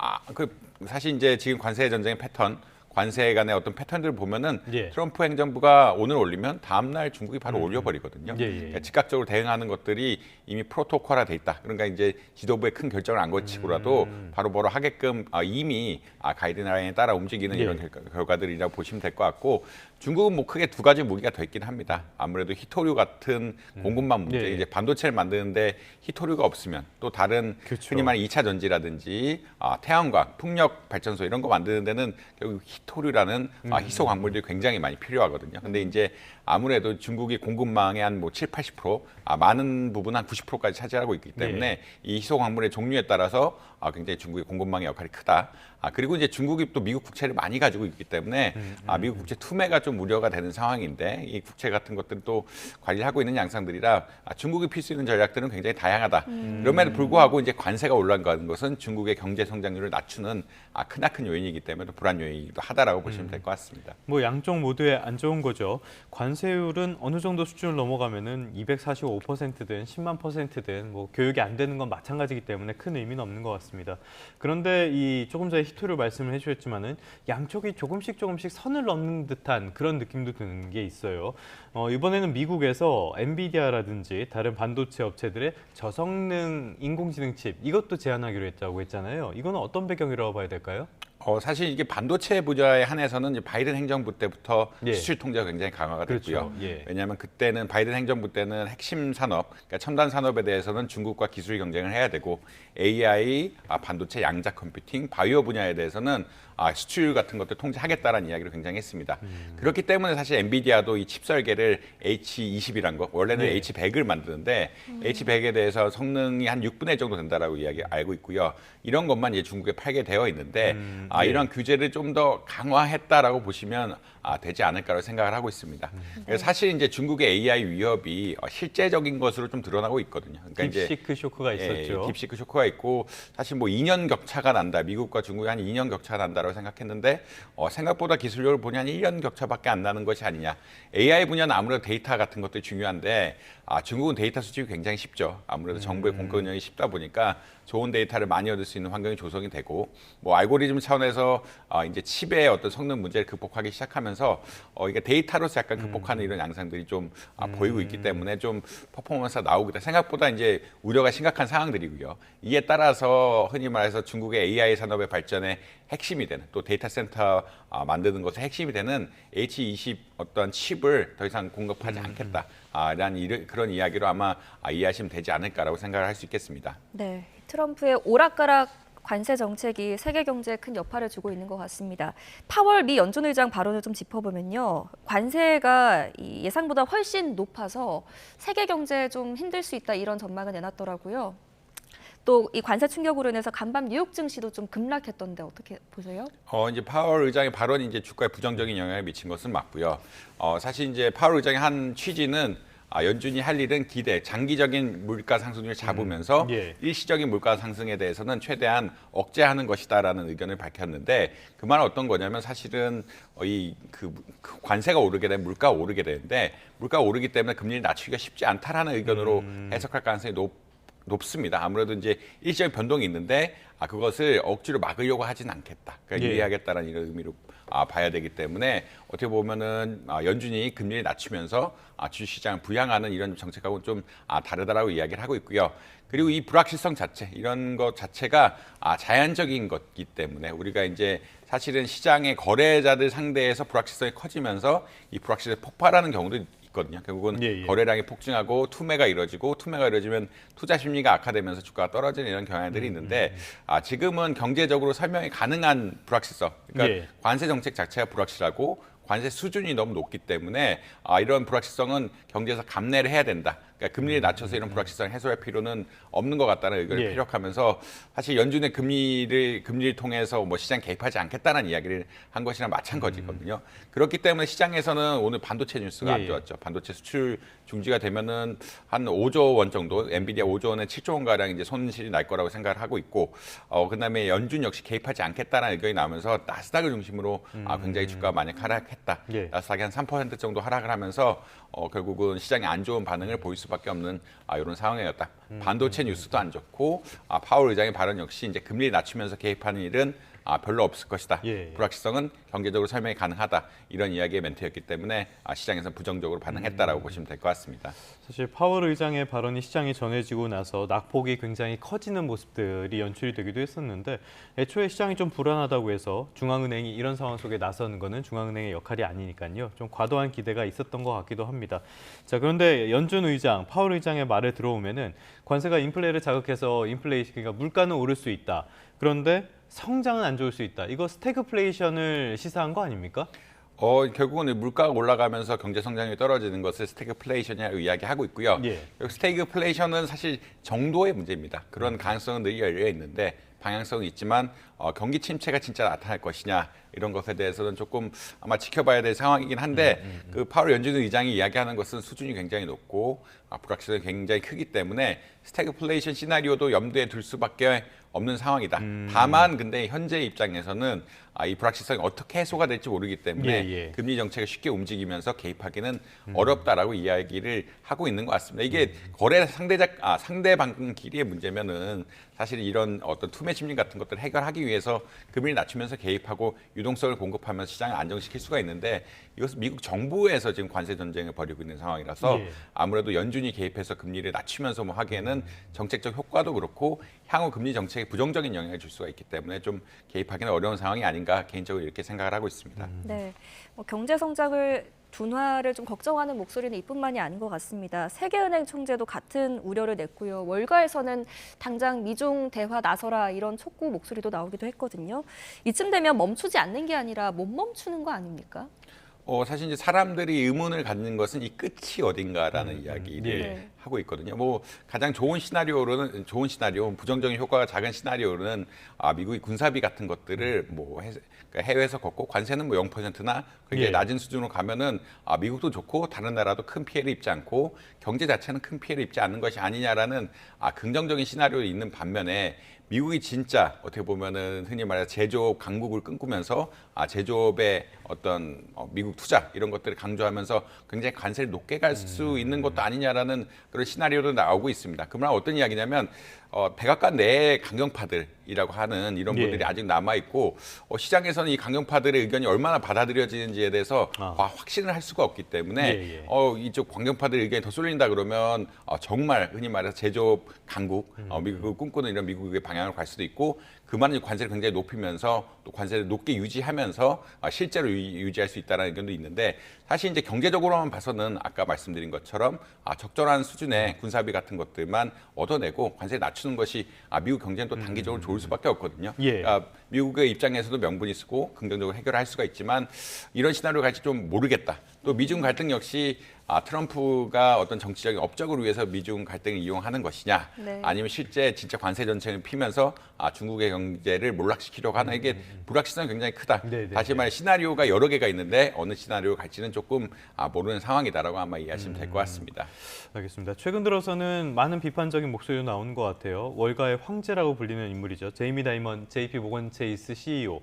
사실 이제 지금 관세 전쟁의 패턴, 관세 간의 어떤 패턴들을 보면은 예. 트럼프 행정부가 오늘 올리면 다음 날 중국이 바로 올려버리거든요. 예, 예. 그러니까 즉각적으로 대응하는 것들이 이미 프로토콜화돼 있다. 그러니까 이제 지도부의 큰 결정을 안 거치고라도 바로바로 하게끔 이미 가이드라인에 따라 움직이는 예. 이런 결과들이라고 보시면 될 것 같고, 중국은 뭐 크게 두 가지 무기가 더 있긴 합니다. 아무래도 히토류 같은 공급망 문제, 예. 이제 반도체를 만드는데 히토류가 없으면 또 다른 그렇죠. 흔히 말하는 2차 전지라든지 태양광, 풍력 발전소 이런 거 만드는 데는 결국 히토류라는 희소 광물들이 굉장히 많이 필요하거든요. 근데 이제 아무래도 중국이 공급망의 한 뭐 7, 80%, 많은 부분 한 90%까지 차지하고 있기 때문에 이 희소 광물의 종류에 따라서 굉장히 중국의 공급망의 역할이 크다. 그리고 이제 중국이 또 미국 국채를 많이 가지고 있기 때문에 미국 국채 투매가 좀 우려가 되는 상황인데, 이 국채 같은 것들은 또 관리를 하고 있는 양상들이라 중국이 필 수 있는 전략들은 굉장히 다양하다. 그럼에도 불구하고 이제 관세가 올라가는 것은 중국의 경제 성장률을 낮추는 크나큰 요인이기 때문에 또 불안 요인이기도 하다라고 보시면 될 것 같습니다. 뭐 양쪽 모두에 안 좋은 거죠. 관세율은 어느 정도 수준을 넘어가면은 245%든 10만%든 뭐 교육이 안 되는 건 마찬가지이기 때문에 큰 의미는 없는 것 같습니다. 그런데 이 조금 전에 히토류 말씀을 해주셨지만은 양쪽이 조금씩 선을 넘는 듯한 그런 느낌도 드는 게 있어요. 이번에는 미국에서 엔비디아라든지 다른 반도체 업체들의 저성능 인공지능 칩 이것도 제한하기로 했다고 했잖아요. 이거는 어떤 배경이라고 봐야 될까요? 사실 이게 반도체 분야에 한해서는 이제 바이든 행정부 때부터 예. 수출 통제가 굉장히 강화가 됐고요. 그렇죠. 예. 왜냐하면 그때는 바이든 행정부 때는 핵심 산업, 그러니까 첨단 산업에 대해서는 중국과 기술 경쟁을 해야 되고, AI, 반도체, 양자 컴퓨팅, 바이오 분야에 대해서는 수출 같은 것들 통제하겠다라는 이야기를 굉장히 했습니다. 그렇기 때문에 사실 엔비디아도 이 칩 설계를 H20이란 거, 원래는 네. H100을 만드는데 H100에 대해서 성능이 한 6분의 1 정도 된다라고 알고 있고요. 이런 것만 이제 중국에 팔게 되어 있는데 이런 규제를 좀 더 강화했다라고 보시면 되지 않을까라고 생각을 하고 있습니다. 그래서 사실 이제 중국의 AI 위협이 실제적인 것으로 좀 드러나고 있거든요. 그러니까 딥시크 쇼크가 있었죠. 딥시크 쇼크가 있고, 사실 뭐 2년 격차가 난다. 미국과 중국이 한 2년 격차가 난다라고 생각했는데 생각보다 기술력을 보니 한 1년 격차밖에 안 나는 것이 아니냐. AI 분야는 아무래도 데이터 같은 것들이 중요한데 중국은 데이터 수집이 굉장히 쉽죠. 아무래도 정부의 공권력이 쉽다 보니까 좋은 데이터를 많이 얻을 수 있는 환경이 조성이 되고, 뭐 알고리즘 차원에서 이제 칩의 어떤 성능 문제를 극복하기 시작하면서 이게 데이터로서 약간 극복하는 이런 양상들이 좀 보이고 있기 때문에 좀 퍼포먼스가 나오기도, 생각보다 이제 우려가 심각한 상황들이고요. 이에 따라서 흔히 말해서 중국의 AI 산업의 발전에 핵심이 되는, 또 데이터 센터 만드는 것에 핵심이 되는 H20 어떤 칩을 더 이상 공급하지 않겠다. 라는 그런 이야기로 아마 이해하시면 되지 않을까라고 생각을 할 수 있겠습니다. 네, 트럼프의 오락가락 관세 정책이 세계 경제에 큰 여파를 주고 있는 것 같습니다. 파월 미 연준 의장 발언을 좀 짚어보면요, 관세가 예상보다 훨씬 높아서 세계 경제에 좀 힘들 수 있다 이런 전망을 내놨더라고요. 또 이 관세 충격으로 인해서 간밤 뉴욕 증시도 좀 급락했던데 어떻게 보세요? 이제 파월 의장의 발언이 이제 주가에 부정적인 영향을 미친 것은 맞고요. 사실 이제 파월 의장의 한 취지는 연준이 할 일은 장기적인 물가 상승률을 잡으면서 일시적인 물가 상승에 대해서는 최대한 억제하는 것이다라는 의견을 밝혔는데, 그 말은 어떤 거냐면 사실은 그 관세가 오르게 되면 물가가 오르게 되는데, 물가가 오르기 때문에 금리를 낮추기가 쉽지 않다라는 의견으로 해석할 가능성이 높습니다. 아무래도 이제 일시적인 변동이 있는데 그것을 억지로 막으려고 하진 않겠다. 그러니까 유의하겠다는 이런 의미로 봐야 되기 때문에 어떻게 보면은 연준이 금리를 낮추면서 주식시장을 부양하는 이런 정책하고는 좀 다르다라고 이야기를 하고 있고요. 그리고 이 불확실성 자체, 이런 것 자체가 자연적인 것이기 때문에 우리가 이제 사실은 시장의 거래자들 상대에서 불확실성이 커지면서 이 불확실성이 폭발하는 경우도 있거든요. 결국은 거래량이 폭증하고 투매가 이루어지면 투자 심리가 악화되면서 주가가 떨어지는 이런 경향들이 있는데 지금은 경제적으로 설명이 가능한 불확실성, 그러니까 관세 정책 자체가 불확실하고 관세 수준이 너무 높기 때문에 이런 불확실성은 경제에서 감내를 해야 된다. 그러니까 금리를 낮춰서 이런 불확실성을 해소할 필요는 없는 것 같다는 의견을 피력하면서 사실 연준의 금리를 통해서 뭐 시장 개입하지 않겠다는 이야기를 한 것이랑 마찬가지거든요. 그렇기 때문에 시장에서는 오늘 반도체 뉴스가 안 좋았죠. 반도체 수출 중지가 되면은 한 5조 원 정도, 엔비디아 5조 원에 7조 원 가량 이제 손실이 날 거라고 생각을 하고 있고, 그다음에 연준 역시 개입하지 않겠다는 의견이 나오면서 나스닥을 중심으로 굉장히 주가가 많이 하락했다. 나스닥이 한 3% 정도 하락을 하면서 결국은 시장이 안 좋은 반응을 보일 수밖에 없는 이런 상황이었다. 반도체 뉴스도 안 좋고 파월 의장의 발언 역시 이제 금리를 낮추면서 개입하는 일은 별로 없을 것이다. 불확실성은 경제적으로 설명이 가능하다 이런 이야기의 멘트였기 때문에 시장에서는 부정적으로 반응했다라고 보시면 될 것 같습니다. 사실 파월 의장의 발언이 시장에 전해지고 나서 낙폭이 굉장히 커지는 모습들이 연출이 되기도 했었는데 애초에 시장이 좀 불안하다고 해서 중앙은행이 이런 상황 속에 나서는 거는 중앙은행의 역할이 아니니까요. 좀 과도한 기대가 있었던 것 같기도 합니다. 자, 그런데 연준 의장, 파월 의장의 말에 들어오면은 관세가 인플레를 자극해서 그러니까 물가는 오를 수 있다. 그런데 성장은 안 좋을 수 있다. 이거 스태그플레이션을 시사한 거 아닙니까? 결국은 물가가 올라가면서 경제 성장률이 떨어지는 것을 스태그플레이션이라고 이야기하고 있고요. 스태그플레이션은 사실 정도의 문제입니다. 그런 가능성은 늘 열려 있는데 방향성은 있지만 경기 침체가 진짜 나타날 것이냐 이런 것에 대해서는 조금 아마 지켜봐야 될 상황이긴 한데 그 파월 연준 의장이 이야기하는 것은 수준이 굉장히 높고 불확실성이 굉장히 크기 때문에 스태그플레이션 시나리오도 염두에 둘 수밖에 없는 상황이다. 다만 근데 현재 입장에서는 이 불확실성이 어떻게 해소가 될지 모르기 때문에 금리 정책을 쉽게 움직이면서 개입하기는 어렵다라고 이야기를 하고 있는 것 같습니다. 이게 거래 상대방끼리의 문제면은 사실 이런 어떤 투매 심리 같은 것들을 해결하기 위해서 금리를 낮추면서 개입하고 유동성을 공급하면서 시장을 안정시킬 수가 있는데 이것은 미국 정부에서 지금 관세 전쟁을 벌이고 있는 상황이라서 아무래도 연준이 개입해서 금리를 낮추면서 뭐 하기에는 정책적 효과도 그렇고 향후 금리 정책에 부정적인 영향을 줄 수가 있기 때문에 좀 개입하기는 어려운 상황이 아닌가 개인적으로 이렇게 생각을 하고 있습니다. 네, 경제 성장을 둔화를 좀 걱정하는 목소리는 이뿐만이 아닌 것 같습니다. 세계은행 총재도 같은 우려를 냈고요. 월가에서는 당장 미중 대화 나서라 이런 촉구 목소리도 나오기도 했거든요. 이쯤 되면 멈추지 않는 게 아니라 못 멈추는 거 아닙니까? 사실 이제 사람들이 의문을 갖는 것은 이 끝이 어딘가라는 이야기를 하고 있거든요. 뭐 가장 좋은 시나리오, 부정적인 효과가 작은 시나리오는 미국이 군사비 같은 것들을 뭐 해외에서 걷고 관세는 뭐 0%나 그게 낮은 수준으로 가면은 미국도 좋고 다른 나라도 큰 피해를 입지 않고 경제 자체는 큰 피해를 입지 않는 것이 아니냐라는 긍정적인 시나리오가 있는 반면에 미국이 진짜 어떻게 보면은 흔히 말해서 제조업 강국을 꿈꾸면서 제조업의 어떤 미국 투자 이런 것들을 강조하면서 굉장히 관세를 높게 갈 수 있는 것도 아니냐라는 그런 시나리오도 나오고 있습니다. 그 말은 어떤 이야기냐면 백악관 내의 강경파들이라고 하는 이런 분들이 아직 남아 있고 시장에서는 이 강경파들의 의견이 얼마나 받아들여지는지에 대해서 확신을 할 수가 없기 때문에 이쪽 강경파들의 의견이 더 쏠린다 그러면 정말 흔히 말해서 제조업 강국 미국을 꿈꾸는 이런 미국의 방향으로 갈 수도 있고 그만한 관세를 굉장히 높이면서 또 관세를 높게 유지하면서 실제로 유지할 수 있다는 의견도 있는데 사실 이제 경제적으로만 봐서는 아까 말씀드린 것처럼 적절한 수준의 군사비 같은 것들만 얻어내고 관세를 낮추는 것이 미국 경제는 또 단기적으로 좋을 수밖에 없거든요. 그러니까 미국의 입장에서도 명분이 있고 긍정적으로 해결할 수가 있지만 이런 시나리오가 갈지 좀 모르겠다. 또 미중 갈등 역시 트럼프가 어떤 정치적인 업적을 위해서 미중 갈등을 이용하는 것이냐 아니면 실제 진짜 관세 전쟁을 피면서 중국의 경제를 몰락시키려고 하는 이게 불확실성이 굉장히 크다. 다시 말해 시나리오가 여러 개가 있는데 어느 시나리오 갈지는 조금 모르는 상황이다라고 아마 이해하시면 될 것 같습니다. 알겠습니다. 최근 들어서는 많은 비판적인 목소리도 나오는 것 같아요. 월가의 황제라고 불리는 인물이죠. 제이미 다이먼 JP 모건 체이스 CEO.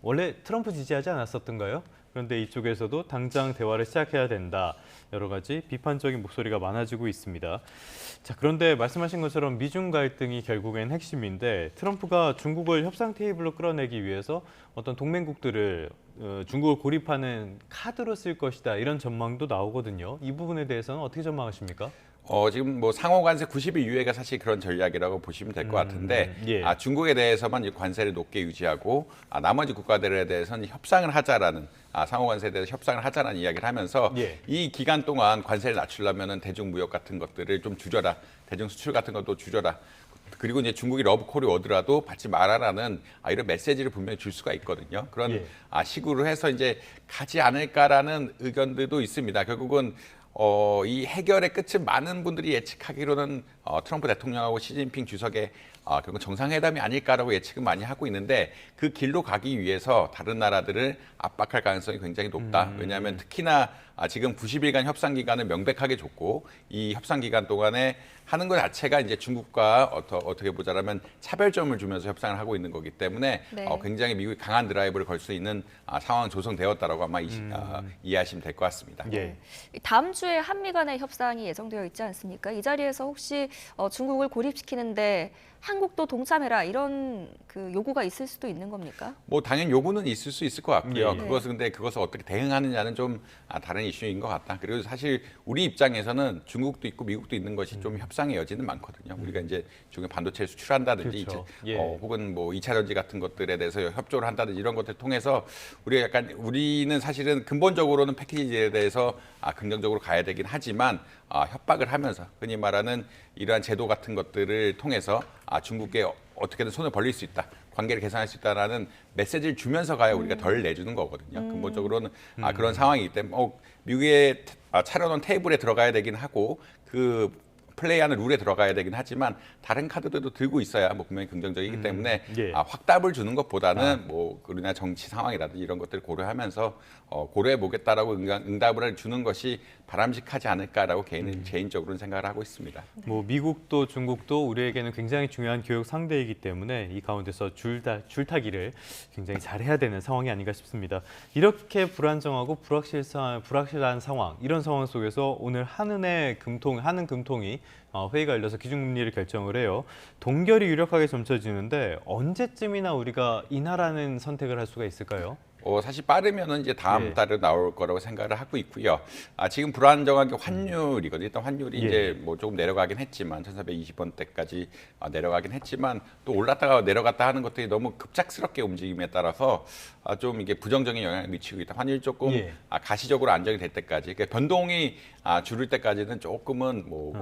원래 트럼프 지지하지 않았었던가요? 그런데 이쪽에서도 당장 대화를 시작해야 된다. 여러 가지 비판적인 목소리가 많아지고 있습니다. 자, 그런데 말씀하신 것처럼 미중 갈등이 결국엔 핵심인데 트럼프가 중국을 협상 테이블로 끌어내기 위해서 어떤 동맹국들을 중국을 고립하는 카드로 쓸 것이다. 이런 전망도 나오거든요. 이 부분에 대해서는 어떻게 전망하십니까? 지금 뭐 상호 관세 90일 이후가 사실 그런 전략이라고 보시면 될 것 같은데 중국에 대해서만 관세를 높게 유지하고 나머지 국가들에 대해서는 협상을 하자라는 상호 관세에 대해서 협상을 하자라는 이야기를 하면서 이 기간 동안 관세를 낮추려면은 대중 무역 같은 것들을 좀 줄여라, 대중 수출 같은 것도 줄여라. 그리고 이제 중국이 러브콜이 오더라도 받지 말아라는 이런 메시지를 분명히 줄 수가 있거든요. 그런 식으로 해서 이제 가지 않을까라는 의견들도 있습니다. 결국은 이 해결의 끝은 많은 분들이 예측하기로는 트럼프 대통령하고 시진핑 주석의 결국 정상회담이 아닐까라고 예측은 많이 하고 있는데 그 길로 가기 위해서 다른 나라들을 압박할 가능성이 굉장히 높다. 왜냐하면 특히나 지금 90일간 협상 기간을 명백하게 줬고 이 협상 기간 동안에 하는 것 자체가 이제 중국과 어떻게 보자라면 차별점을 주면서 협상을 하고 있는 거기 때문에 굉장히 미국이 강한 드라이브를 걸 수 있는 상황 조성되었다라고 아마 이해하시면 될 것 같습니다. 다음 주에 한미 간의 협상이 예정되어 있지 않습니까? 이 자리에서 혹시 중국을 고립시키는데 한국도 동참해라 이런 그 요구가 있을 수도 있는 겁니까? 뭐 당연히 요구는 있을 수 있을 것 같고요. 예. 근데 그것을 어떻게 대응하느냐는 좀 다른 이슈인 것 같다. 그리고 사실 우리 입장에서는 중국도 있고 미국도 있는 것이 좀 협상의 여지는 많거든요. 우리가 이제 중국 반도체를 수출한다든지 그렇죠. 혹은 뭐 2차 전지 같은 것들에 대해서 협조를 한다든지 이런 것들 통해서 우리는 사실은 근본적으로는 패키지에 대해서 긍정적으로 가야 되긴 하지만 협박을 하면서 흔히 말하는 이러한 제도 같은 것들을 통해서 중국에 어떻게든 손을 벌릴 수 있다. 관계를 개선할 수 있다라는 메시지를 주면서 가야 우리가 덜 내주는 거거든요. 근본적으로는 그런 상황이기 때문에 미국에 차려놓은 테이블에 들어가야 되긴 하고 그 플레이하는 룰에 들어가야 되긴 하지만 다른 카드들도 들고 있어야 뭐 분명히 긍정적이기 때문에 확답을 주는 것보다는 뭐 우리나라 정치 상황이라든지 이런 것들을 고려하면서 고려해 보겠다라고 응답을 주는 것이 바람직하지 않을까라고 개인적으로는 생각을 하고 있습니다. 뭐 미국도 중국도 우리에게는 굉장히 중요한 교육 상대이기 때문에 이 가운데서 줄타기를 굉장히 잘해야 되는 상황이 아닌가 싶습니다. 이렇게 불안정하고 불확실한 상황, 이런 상황 속에서 오늘 한은 금통이 회의가 열려서 기준금리를 결정을 해요. 동결이 유력하게 점쳐지는데 언제쯤이나 우리가 인하라는 선택을 할 수가 있을까요? 사실 빠르면은 이제 다음 달에 나올 거라고 생각을 하고 있고요. 지금 불안정한 게 환율이거든요. 일단 환율이 이제 뭐 조금 내려가긴 했지만 1,420원대까지 내려가긴 했지만 또 올랐다가 내려갔다 하는 것들이 너무 급작스럽게 움직임에 따라서 좀 이게 부정적인 영향을 미치고 있다. 환율이 조금 가시적으로 안정이 될 때까지, 그러니까 변동이 줄을 때까지는 조금은 뭐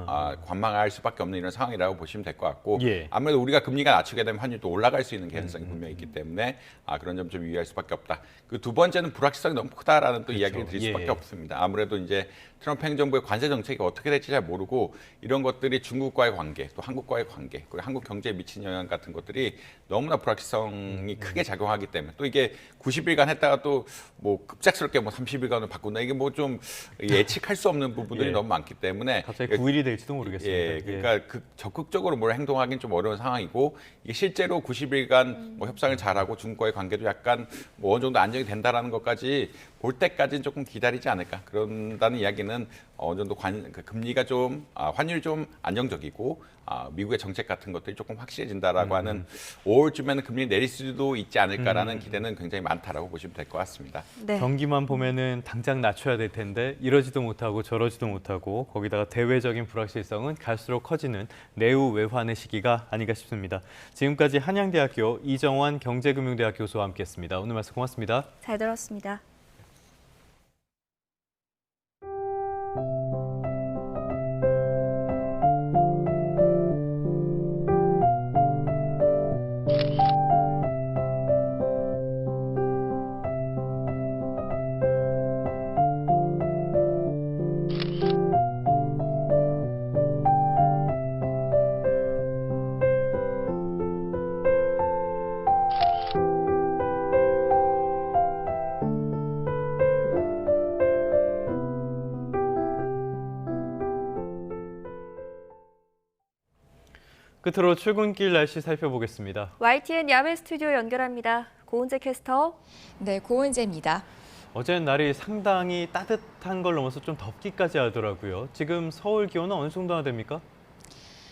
관망할 수밖에 없는 이런 상황이라고 보시면 될 것 같고, 아무래도 우리가 금리가 낮추게 되면 환율도 올라갈 수 있는 개연성이 분명히 있기 때문에 그런 점 좀 유의할 수밖에 없다. 그 두 번째는 불확실성이 너무 크다라는 또 이야기를 드릴 수밖에 없습니다. 아무래도 이제 트럼프 행정부의 관세 정책이 어떻게 될지 잘 모르고 이런 것들이 중국과의 관계, 또 한국과의 관계, 그리고 한국 경제에 미친 영향 같은 것들이 너무나 불확실성이 크게 작용하기 때문에, 또 이게 90일간 했다가 또 뭐 급작스럽게 뭐 30일간으로 바꾼다, 이게 뭐 좀 예측할 수 없는 부분들이 너무 많기 때문에 갑자기 9일이 될지도 모르겠습니다. 그러니까 적극적으로 뭘 행동하기는 좀 어려운 상황이고, 이게 실제로 90일간 뭐 협상을 잘하고 중국과의 관계도 약간 뭐 어느 정도 안정이 된다라는 것까지 볼 때까지는 조금 기다리지 않을까. 그런다는 이야기는 어느 정도 금리가 좀 환율이 좀 안정적이고 미국의 정책 같은 것들이 조금 확실해진다라고 하는 5월쯤에는 금리 내릴 수도 있지 않을까라는 기대는 굉장히 많다라고 보시면 될 것 같습니다. 경기만 보면은 당장 낮춰야 될 텐데 이러지도 못하고 저러지도 못하고, 거기다가 대외적인 불확실성은 갈수록 커지는 내후 외환의 시기가 아닌가 싶습니다. 지금까지 한양대학교 이정환 경제금융대학 교수와 함께했습니다. 오늘 말씀 고맙습니다. 잘 들었습니다. 끝으로 출근길 날씨 살펴보겠습니다. YTN 야외 스튜디오 연결합니다. 고은재 캐스터. 네, 고은재입니다. 어제는 날이 상당히 따뜻한 걸 넘어서 좀 덥기까지 하더라고요. 지금 서울 기온은 어느 정도나 됩니까?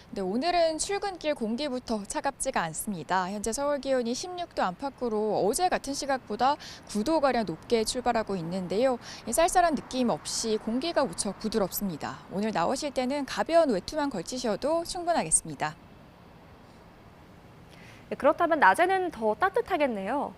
네, 오늘은 출근길 공기부터 차갑지가 않습니다. 현재 서울 기온이 16도 안팎으로 어제 같은 시각보다 9도가량 높게 출발하고 있는데요. 쌀쌀한 느낌 없이 공기가 무척 부드럽습니다. 오늘 나오실 때는 가벼운 외투만 걸치셔도 충분하겠습니다. 네, 그렇다면 낮에는 더 따뜻하겠네요.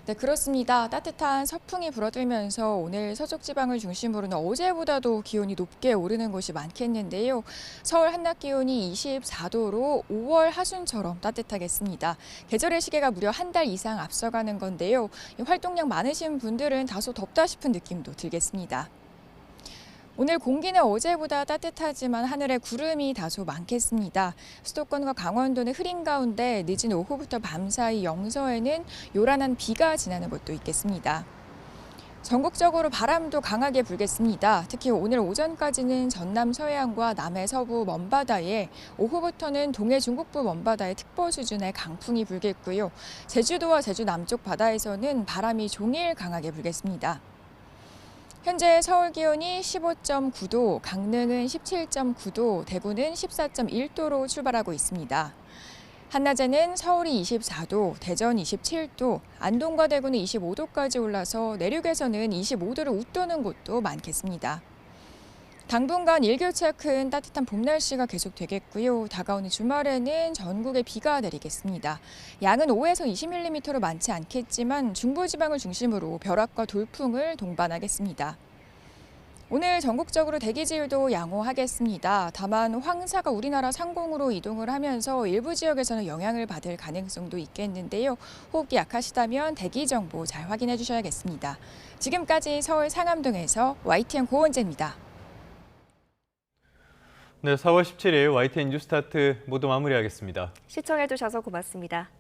네, 그렇습니다. 따뜻한 서풍이 불어들면서 오늘 서쪽 지방을 중심으로는 어제보다도 기온이 높게 오르는 곳이 많겠는데요. 서울 한낮 기온이 24도로 5월 하순처럼 따뜻하겠습니다. 계절의 시계가 무려 한 달 이상 앞서가는 건데요. 활동량 많으신 분들은 다소 덥다 싶은 느낌도 들겠습니다. 오늘 공기는 어제보다 따뜻하지만 하늘에 구름이 다소 많겠습니다. 수도권과 강원도는 흐린 가운데 늦은 오후부터 밤사이 영서에는 요란한 비가 지나는 곳도 있겠습니다. 전국적으로 바람도 강하게 불겠습니다. 특히 오늘 오전까지는 전남 서해안과 남해 서부 먼바다에, 오후부터는 동해 중국부 먼바다에 특보 수준의 강풍이 불겠고요. 제주도와 제주 남쪽 바다에서는 바람이 종일 강하게 불겠습니다. 현재 서울 기온이 15.9도, 강릉은 17.9도, 대구는 14.1도로 출발하고 있습니다. 한낮에는 서울이 24도, 대전 27도, 안동과 대구는 25도까지 올라서 내륙에서는 25도를 웃도는 곳도 많겠습니다. 당분간 일교차 큰 따뜻한 봄 날씨가 계속되겠고요. 다가오는 주말에는 전국에 비가 내리겠습니다. 양은 5에서 20mm로 많지 않겠지만 중부지방을 중심으로 벼락과 돌풍을 동반하겠습니다. 오늘 전국적으로 대기질도 양호하겠습니다. 다만 황사가 우리나라 상공으로 이동을 하면서 일부 지역에서는 영향을 받을 가능성도 있겠는데요. 호흡기 약하시다면 대기 정보 잘 확인해 주셔야겠습니다. 지금까지 서울 상암동에서 YTN 고원재입니다. 네, 4월 17일 YTN 뉴스타트 모두 마무리하겠습니다. 시청해주셔서 고맙습니다.